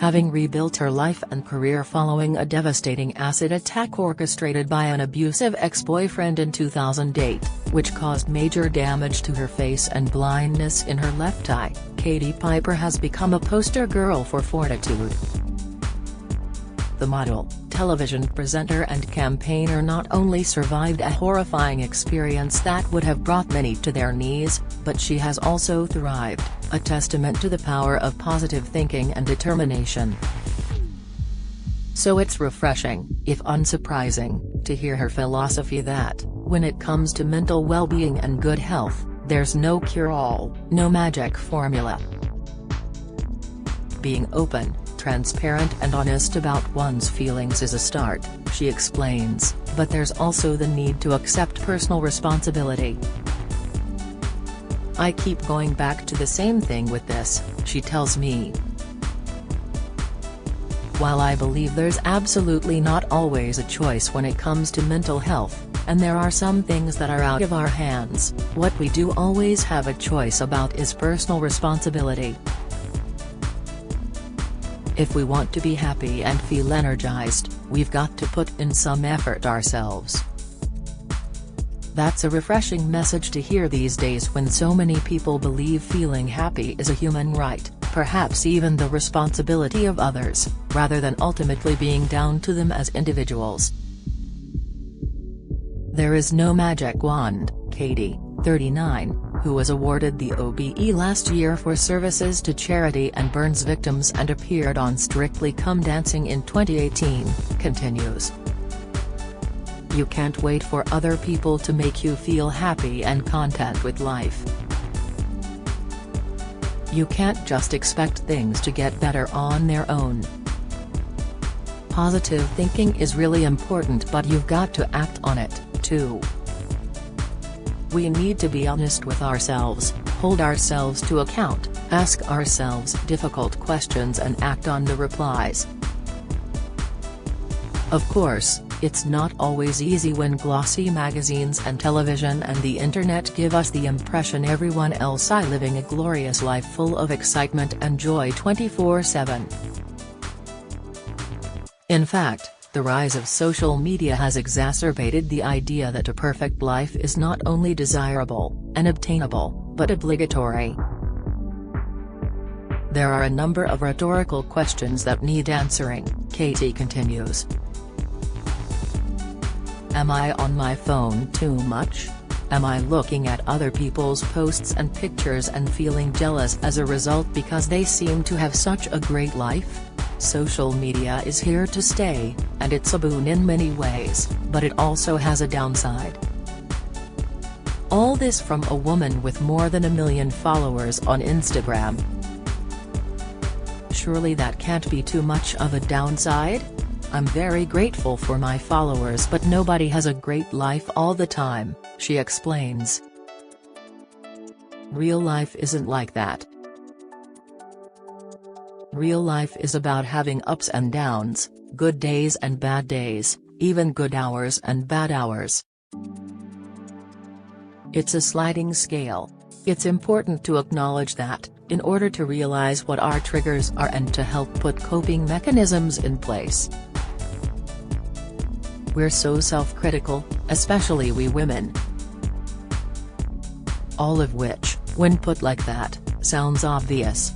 having rebuilt her life and career following a devastating acid attack orchestrated by an abusive ex-boyfriend in 2008, which caused major damage to her face and blindness in her left eye. Katie Piper has become a poster girl for fortitude. The model, television presenter and campaigner not only survived a horrifying experience that would have brought many to their knees, but she has also thrived, a testament to the power of positive thinking and determination. So it's refreshing, if unsurprising, to hear her philosophy that, when it comes to mental well-being and good health, there's no cure-all, no magic formula. Being open, transparent and honest about one's feelings is a start, she explains, but there's also the need to accept personal responsibility. I keep going back to the same thing with this, she tells me. While I believe there's absolutely not always a choice when it comes to mental health, and there are some things that are out of our hands, what we do always have a choice about is personal responsibility. If we want to be happy and feel energized, we've got to put in some effort ourselves. That's a refreshing message to hear these days when so many people believe feeling happy is a human right, perhaps even the responsibility of others, rather than ultimately being down to them as individuals. There is no magic wand, Katie, 39, who was awarded the OBE last year for services to charity and burns victims and appeared on Strictly Come Dancing in 2018, continues. You can't wait for other people to make you feel happy and content with life. You can't just expect things to get better on their own. Positive thinking is really important, but you've got to act on it, too. We need to be honest with ourselves, hold ourselves to account, ask ourselves difficult questions and act on the replies. Of course, it's not always easy when glossy magazines and television and the internet give us the impression everyone else is living a glorious life full of excitement and joy 24/7. In fact, the rise of social media has exacerbated the idea that a perfect life is not only desirable and obtainable, but obligatory. There are a number of rhetorical questions that need answering, Katie continues. Am I on my phone too much? Am I looking at other people's posts and pictures and feeling jealous as a result because they seem to have such a great life? Social media is here to stay, and it's a boon in many ways, but it also has a downside. All this from a woman with more than 1 million followers on Instagram. Surely that can't be too much of a downside? I'm very grateful for my followers, but nobody has a great life all the time, she explains. Real life isn't like that. Real life is about having ups and downs, good days and bad days, even good hours and bad hours. It's a sliding scale. It's important to acknowledge that, in order to realize what our triggers are and to help put coping mechanisms in place. We're so self-critical, especially we women. All of which, when put like that, sounds obvious.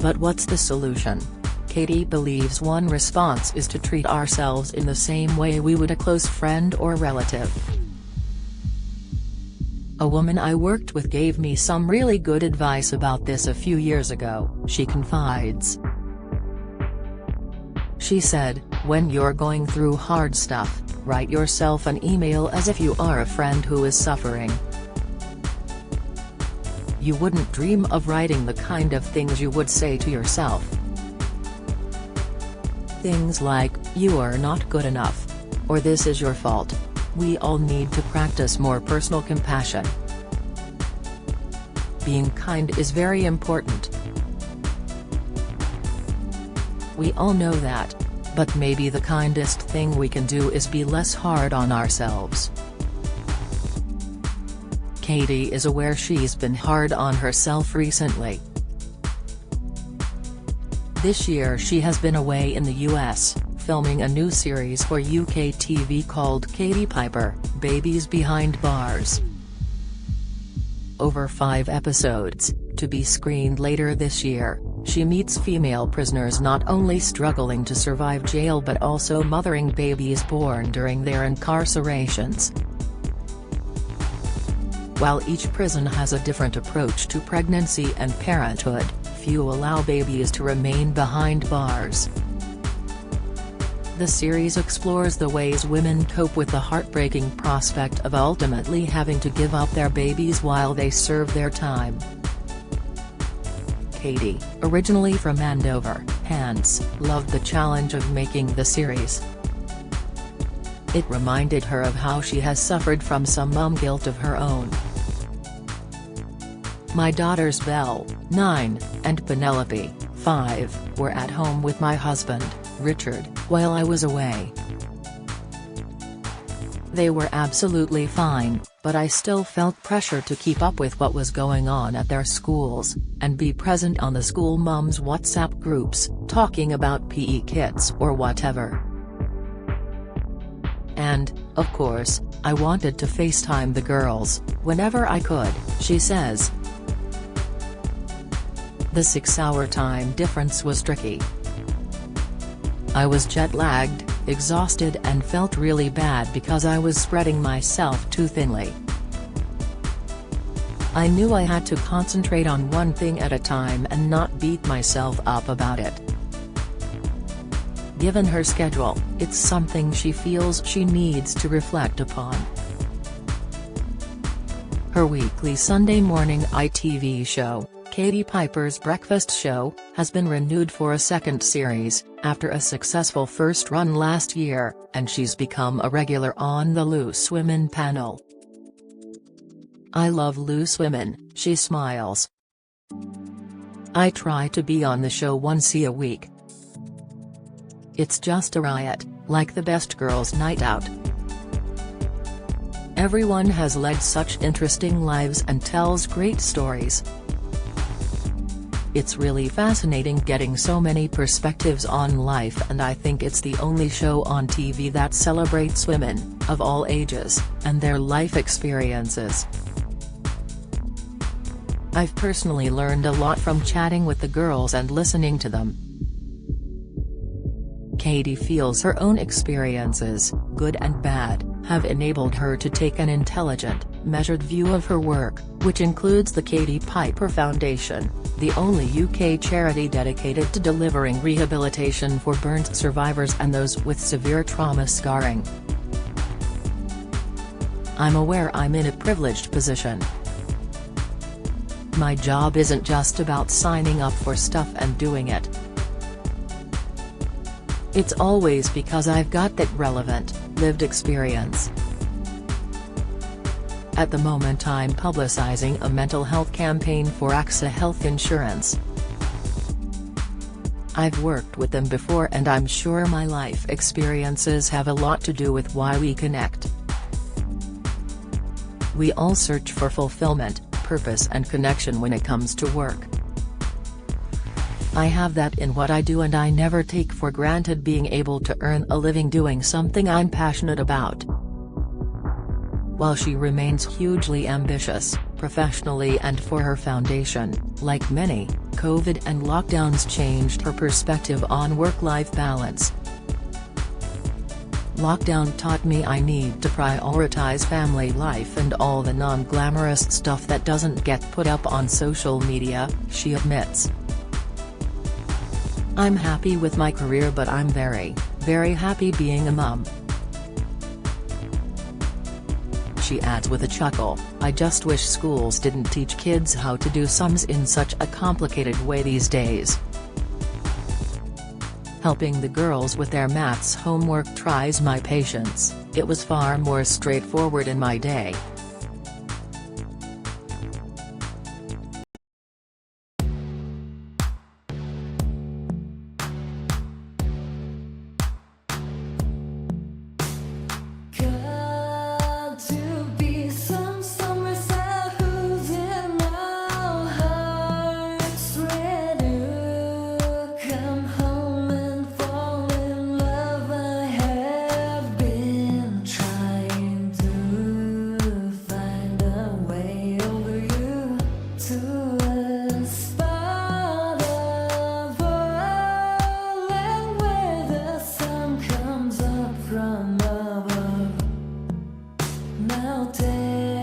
But what's the solution? Katie believes one response is to treat ourselves in the same way we would a close friend or relative. A woman I worked with gave me some really good advice about this a few years ago, she confides. She said, when you're going through hard stuff, write yourself an email as if you are a friend who is suffering. You wouldn't dream of writing the kind of things you would say to yourself. Things like, you are not good enough. Or this is your fault. We all need to practice more personal compassion. Being kind is very important. We all know that. But maybe the kindest thing we can do is be less hard on ourselves. Katie is aware she's been hard on herself recently. This year she has been away in the US, filming a new series for UK TV called Katie Piper, Babies Behind Bars. Over 5 episodes, to be screened later this year, she meets female prisoners not only struggling to survive jail but also mothering babies born during their incarcerations. While each prison has a different approach to pregnancy and parenthood, few allow babies to remain behind bars. The series explores the ways women cope with the heartbreaking prospect of ultimately having to give up their babies while they serve their time. Katie, originally from Andover, Hants, loved the challenge of making the series. It reminded her of how she has suffered from some mum guilt of her own. My daughters Belle, 9, and Penelope, 5, were at home with my husband, Richard, while I was away. They were absolutely fine, but I still felt pressure to keep up with what was going on at their schools, and be present on the school mums WhatsApp groups, talking about PE kits or whatever. And, of course, I wanted to FaceTime the girls, whenever I could, she says. The 6-hour time difference was tricky. I was jet-lagged, exhausted and felt really bad because I was spreading myself too thinly. I knew I had to concentrate on one thing at a time and not beat myself up about it. Given her schedule, it's something she feels she needs to reflect upon. Her weekly Sunday morning ITV show, Katie Piper's Breakfast Show, has been renewed for a second series, after a successful first run last year, and she's become a regular on the Loose Women panel. I love Loose Women, she smiles. I try to be on the show once a week. It's just a riot, like the best girls' night out. Everyone has led such interesting lives and tells great stories. It's really fascinating getting so many perspectives on life, and I think it's the only show on TV that celebrates women, of all ages, and their life experiences. I've personally learned a lot from chatting with the girls and listening to them. Katie feels her own experiences, good and bad, have enabled her to take an intelligent, measured view of her work, which includes the Katie Piper Foundation, the only UK charity dedicated to delivering rehabilitation for burns survivors and those with severe trauma scarring. I'm aware I'm in a privileged position. My job isn't just about signing up for stuff and doing it. It's always because I've got that relevant, lived experience. At the moment I'm publicizing a mental health campaign for AXA Health Insurance. I've worked with them before and I'm sure my life experiences have a lot to do with why we connect. We all search for fulfillment, purpose and connection when it comes to work. I have that in what I do and I never take for granted being able to earn a living doing something I'm passionate about. While she remains hugely ambitious, professionally and for her foundation, like many, COVID and lockdowns changed her perspective on work-life balance. Lockdown taught me I need to prioritize family life and all the non-glamorous stuff that doesn't get put up on social media, she admits. I'm happy with my career but I'm very, very happy being a mum. She adds with a chuckle, I just wish schools didn't teach kids how to do sums in such a complicated way these days. Helping the girls with their maths homework tries my patience, it was far more straightforward in my day. Come a spot of oil, and where the sun comes up from above, melted.